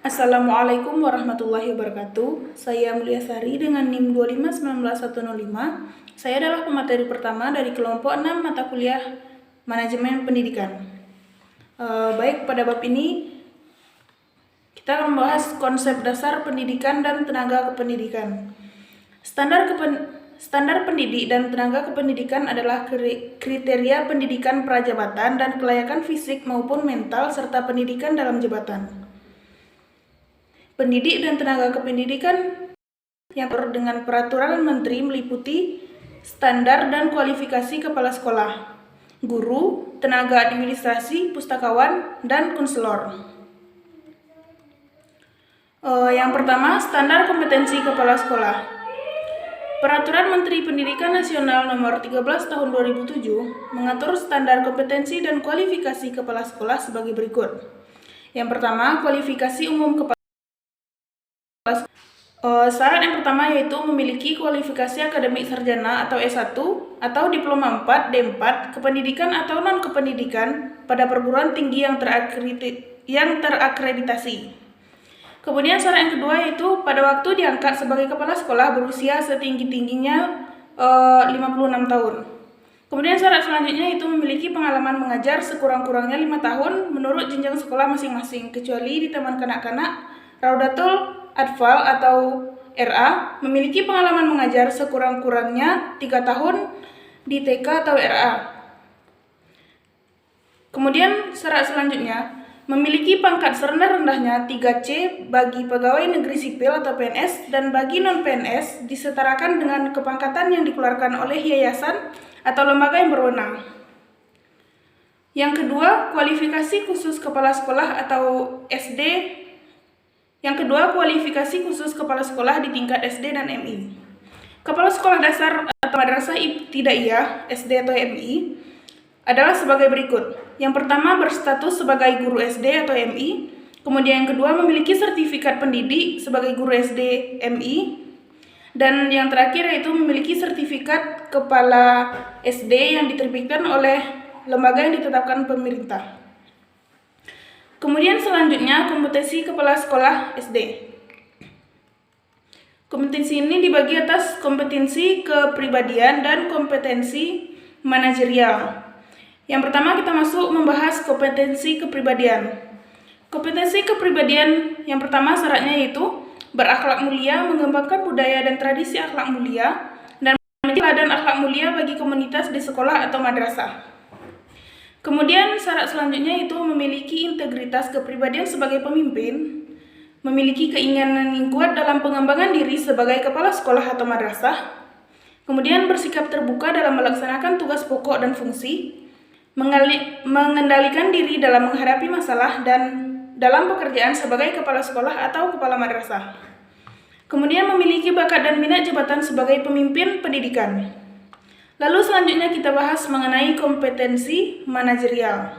Assalamualaikum warahmatullahi wabarakatuh. Saya Mulia Sari dengan NIM 2519105. Saya adalah pemateri pertama dari kelompok 6 mata kuliah Manajemen Pendidikan. Baik, pada bab ini kita akan membahas konsep dasar pendidikan dan tenaga kependidikan. Standar pendidik dan tenaga kependidikan adalah kriteria pendidikan prajabatan dan kelayakan fisik maupun mental serta pendidikan dalam jabatan. Pendidik dan tenaga kependidikan yang dengan peraturan menteri meliputi standar dan kualifikasi kepala sekolah, guru, tenaga administrasi, pustakawan, dan konselor. Yang pertama, standar kompetensi kepala sekolah. Peraturan Menteri Pendidikan Nasional Nomor 13 Tahun 2007 mengatur standar kompetensi dan kualifikasi kepala sekolah sebagai berikut. Yang pertama, kualifikasi umum kepala sekolah. Syarat yang pertama yaitu memiliki kualifikasi akademik sarjana atau S1 atau diploma 4, D4, kependidikan atau non-kependidikan pada perguruan tinggi yang terakreditasi. Kemudian syarat yang kedua yaitu pada waktu diangkat sebagai kepala sekolah berusia setinggi-tingginya 56 tahun. Kemudian syarat selanjutnya itu memiliki pengalaman mengajar sekurang-kurangnya 5 tahun menurut jenjang sekolah masing-masing, kecuali di taman kanak-kanak, Raudatul Atfal atau RA, memiliki pengalaman mengajar sekurang-kurangnya 3 tahun di TK atau RA. Kemudian syarat selanjutnya memiliki pangkat serendah-rendahnya 3C bagi pegawai negeri sipil atau PNS dan bagi non-PNS disetarakan dengan kepangkatan yang dikeluarkan oleh yayasan atau lembaga yang berwenang. Yang kedua, kualifikasi khusus kepala sekolah atau SD. Yang kedua, kualifikasi khusus kepala sekolah di tingkat SD dan MI. Kepala sekolah dasar atau madrasah ibtidaiyah SD atau MI adalah sebagai berikut. Yang pertama, berstatus sebagai guru SD atau MI. Kemudian yang kedua, memiliki sertifikat pendidik sebagai guru SD MI. Dan yang terakhir yaitu memiliki sertifikat kepala SD yang diterbitkan oleh lembaga yang ditetapkan pemerintah. Kemudian selanjutnya, kompetensi kepala sekolah SD. Kompetensi ini dibagi atas kompetensi kepribadian dan kompetensi manajerial. Yang pertama kita masuk membahas kompetensi kepribadian. Kompetensi kepribadian yang pertama syaratnya yaitu berakhlak mulia, mengembangkan budaya dan tradisi akhlak mulia, dan menjadi teladan akhlak mulia bagi komunitas di sekolah atau madrasah. Kemudian syarat selanjutnya itu memiliki integritas kepribadian sebagai pemimpin, memiliki keinginan yang kuat dalam pengembangan diri sebagai kepala sekolah atau madrasah, kemudian bersikap terbuka dalam melaksanakan tugas pokok dan fungsi, mengendalikan diri dalam menghadapi masalah dan dalam pekerjaan sebagai kepala sekolah atau kepala madrasah. Kemudian memiliki bakat dan minat jabatan sebagai pemimpin pendidikan. Lalu selanjutnya kita bahas mengenai kompetensi manajerial.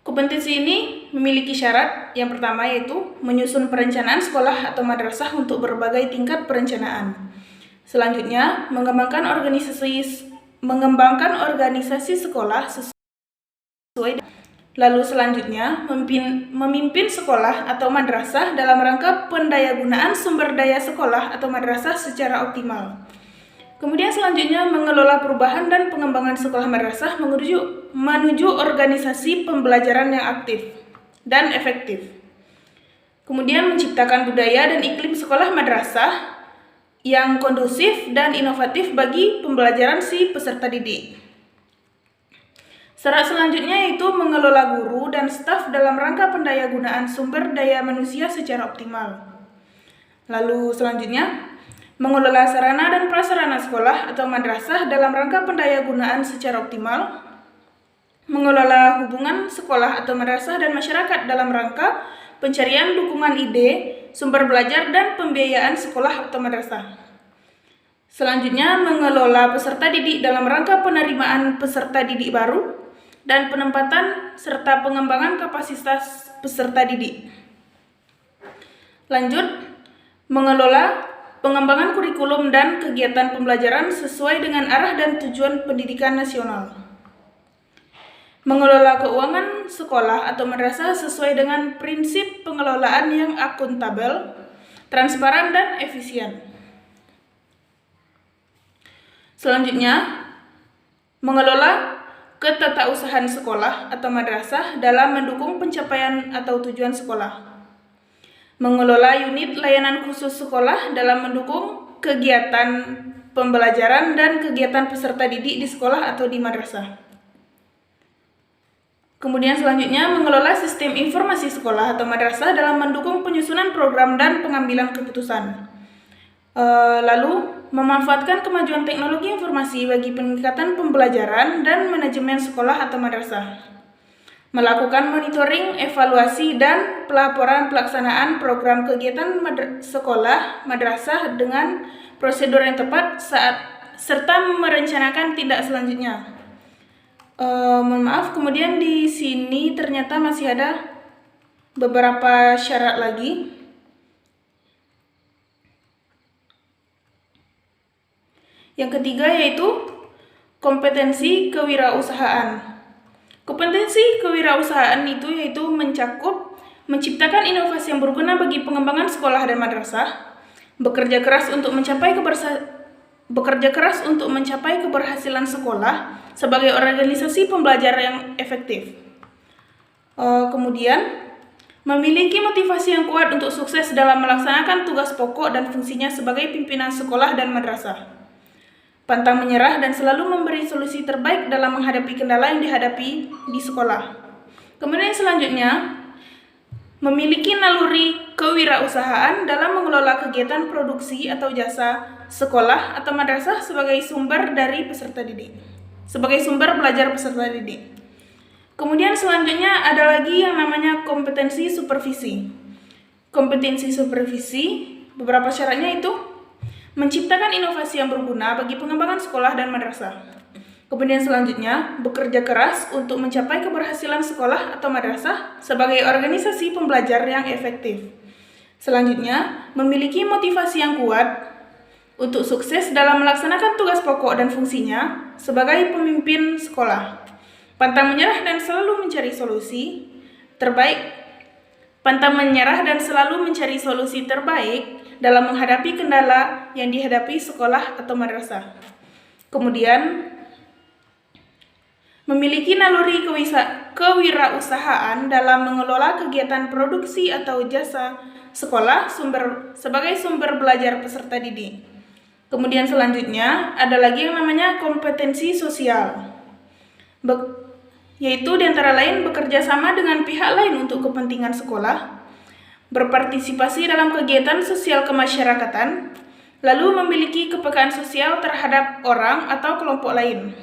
Kompetensi ini memiliki syarat yang pertama yaitu menyusun perencanaan sekolah atau madrasah untuk berbagai tingkat perencanaan. Selanjutnya, mengembangkan organisasi sekolah sesuai. Lalu selanjutnya, memimpin sekolah atau madrasah dalam rangka pendayagunaan sumber daya sekolah atau madrasah secara optimal. Kemudian selanjutnya, mengelola perubahan dan pengembangan sekolah madrasah menuju organisasi pembelajaran yang aktif dan efektif. Kemudian menciptakan budaya dan iklim sekolah madrasah yang kondusif dan inovatif bagi pembelajaran si peserta didik. Syarat selanjutnya yaitu mengelola guru dan staf dalam rangka pendayagunaan sumber daya manusia secara optimal. Lalu selanjutnya, mengelola sarana dan prasarana sekolah atau madrasah dalam rangka pendayagunaan secara optimal, mengelola hubungan sekolah atau madrasah dan masyarakat dalam rangka pencarian dukungan ide, sumber belajar, dan pembiayaan sekolah atau madrasah. Selanjutnya, mengelola peserta didik dalam rangka penerimaan peserta didik baru dan penempatan serta pengembangan kapasitas peserta didik. Lanjut, mengelola pengembangan kurikulum dan kegiatan pembelajaran sesuai dengan arah dan tujuan pendidikan nasional. mengelola keuangan sekolah atau madrasah sesuai dengan prinsip pengelolaan yang akuntabel, transparan, dan efisien. Selanjutnya, mengelola ketatausahaan sekolah atau madrasah dalam mendukung pencapaian atau tujuan sekolah. Mengelola unit layanan khusus sekolah dalam mendukung kegiatan pembelajaran dan kegiatan peserta didik di sekolah atau di madrasah. Kemudian selanjutnya, mengelola sistem informasi sekolah atau madrasah dalam mendukung penyusunan program dan pengambilan keputusan. Lalu, memanfaatkan kemajuan teknologi informasi bagi peningkatan pembelajaran dan manajemen sekolah atau madrasah. Melakukan monitoring, evaluasi, dan pelaporan pelaksanaan program kegiatan sekolah madrasah dengan prosedur yang tepat serta merencanakan tindak selanjutnya. Mohon maaf, kemudian di sini ternyata masih ada beberapa syarat lagi. Yang ketiga yaitu kompetensi kewirausahaan. Kompetensi kewirausahaan itu yaitu mencakup menciptakan inovasi yang berguna bagi pengembangan sekolah dan madrasah, bekerja keras untuk mencapai keberhasilan sekolah sebagai organisasi pembelajar yang efektif. Kemudian, memiliki motivasi yang kuat untuk sukses dalam melaksanakan tugas pokok dan fungsinya sebagai pimpinan sekolah dan madrasah. Pantang menyerah dan selalu memberi solusi terbaik dalam menghadapi kendala yang dihadapi di sekolah. Kemudian selanjutnya, memiliki naluri kewirausahaan dalam mengelola kegiatan produksi atau jasa sekolah atau madrasah sebagai sumber belajar peserta didik. Kemudian selanjutnya ada lagi yang namanya kompetensi supervisi. Kompetensi supervisi, beberapa syaratnya itu menciptakan inovasi yang berguna bagi pengembangan sekolah dan madrasah. Kemudian selanjutnya, bekerja keras untuk mencapai keberhasilan sekolah atau madrasah sebagai organisasi pembelajar yang efektif. Selanjutnya, memiliki motivasi yang kuat untuk sukses dalam melaksanakan tugas pokok dan fungsinya sebagai pemimpin sekolah. Pantang menyerah dan selalu mencari solusi terbaik dalam menghadapi kendala yang dihadapi sekolah atau madrasah. Kemudian, memiliki naluri kewirausahaan dalam mengelola kegiatan produksi atau jasa sekolah sebagai sumber belajar peserta didik. Kemudian selanjutnya ada lagi yang namanya kompetensi sosial, yaitu diantara lain bekerja sama dengan pihak lain untuk kepentingan sekolah, berpartisipasi dalam kegiatan sosial kemasyarakatan, lalu memiliki kepekaan sosial terhadap orang atau kelompok lain.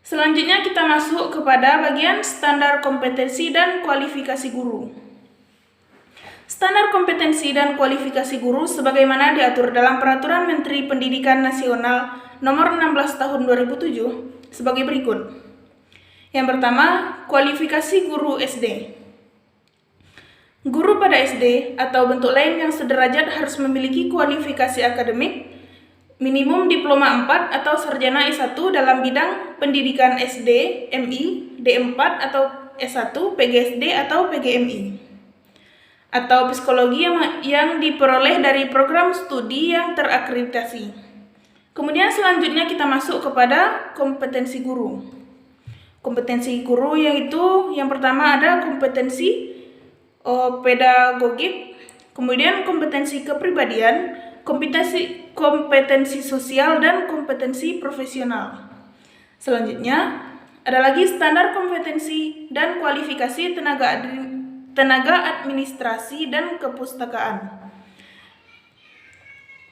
Selanjutnya kita masuk kepada bagian standar kompetensi dan kualifikasi guru. Standar kompetensi dan kualifikasi guru sebagaimana diatur dalam Peraturan Menteri Pendidikan Nasional Nomor 16 Tahun 2007 sebagai berikut. Yang pertama, kualifikasi guru SD. Guru pada SD atau bentuk lain yang sederajat harus memiliki kualifikasi akademik minimum diploma 4 atau sarjana S1 dalam bidang pendidikan SD, MI, D4 atau S1, PGSD atau PGMI. Atau psikologi yang diperoleh dari program studi yang terakreditasi. Kemudian selanjutnya kita masuk kepada kompetensi guru. Kompetensi guru yaitu yang pertama ada kompetensi pedagogik, kemudian kompetensi kepribadian, kompetensi sosial, dan kompetensi profesional. Selanjutnya ada lagi standar kompetensi dan kualifikasi tenaga administrasi dan kepustakaan.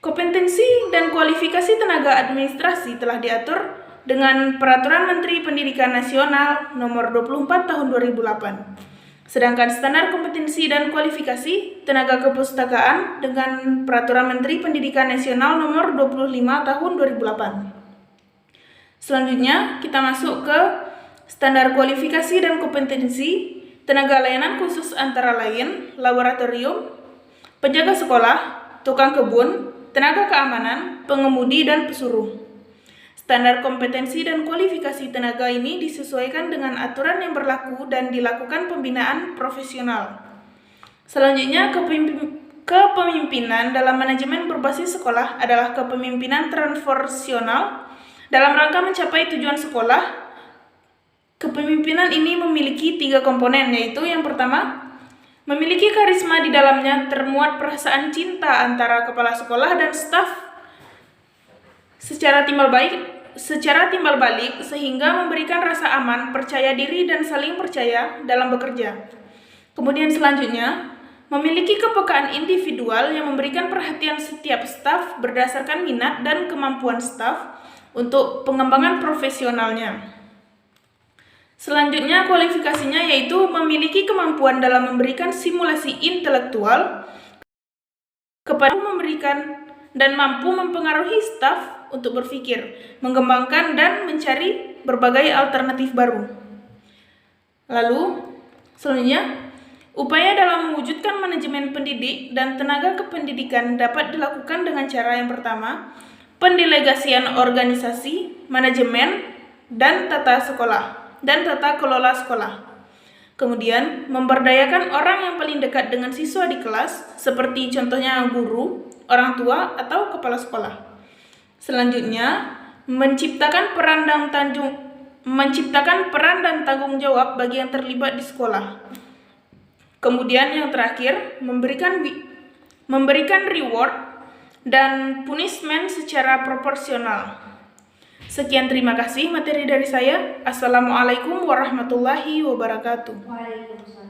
Kompetensi dan kualifikasi tenaga administrasi telah diatur dengan Peraturan Menteri Pendidikan Nasional Nomor 24 Tahun 2008. Sedangkan standar kompetensi dan kualifikasi tenaga kepustakaan dengan Peraturan Menteri Pendidikan Nasional Nomor 25 Tahun 2008. Selanjutnya kita masuk ke standar kualifikasi dan kompetensi tenaga layanan khusus antara lain laboratorium, penjaga sekolah, tukang kebun, tenaga keamanan, pengemudi, dan pesuruh. Standar kompetensi dan kualifikasi tenaga ini disesuaikan dengan aturan yang berlaku dan dilakukan pembinaan profesional. Selanjutnya, kepemimpinan dalam manajemen berbasis sekolah adalah kepemimpinan transformasional dalam rangka mencapai tujuan sekolah. Kepemimpinan ini memiliki 3 komponen, yaitu yang pertama, memiliki karisma di dalamnya termuat perasaan cinta antara kepala sekolah dan staf secara timbal balik sehingga memberikan rasa aman, percaya diri, dan saling percaya dalam bekerja. Kemudian selanjutnya, memiliki kepekaan individual yang memberikan perhatian setiap staf berdasarkan minat dan kemampuan staf untuk pengembangan profesionalnya. Selanjutnya, kualifikasinya yaitu memiliki kemampuan dalam memberikan simulasi intelektual kepada memberikan dan mampu mempengaruhi staf untuk berpikir, mengembangkan, dan mencari berbagai alternatif baru. Lalu, selanjutnya, upaya dalam mewujudkan manajemen pendidik dan tenaga kependidikan dapat dilakukan dengan cara yang pertama, pendelegasian organisasi, manajemen, dan tata kelola sekolah. Kemudian, memberdayakan orang yang paling dekat dengan siswa di kelas, seperti contohnya guru, orang tua, atau kepala sekolah. Selanjutnya, menciptakan peran dan tanggung jawab bagi yang terlibat di sekolah. Kemudian yang terakhir, memberikan reward dan punishment secara proporsional. Sekian, terima kasih materi dari saya. Assalamualaikum warahmatullahi wabarakatuh. Waalaikumsalam.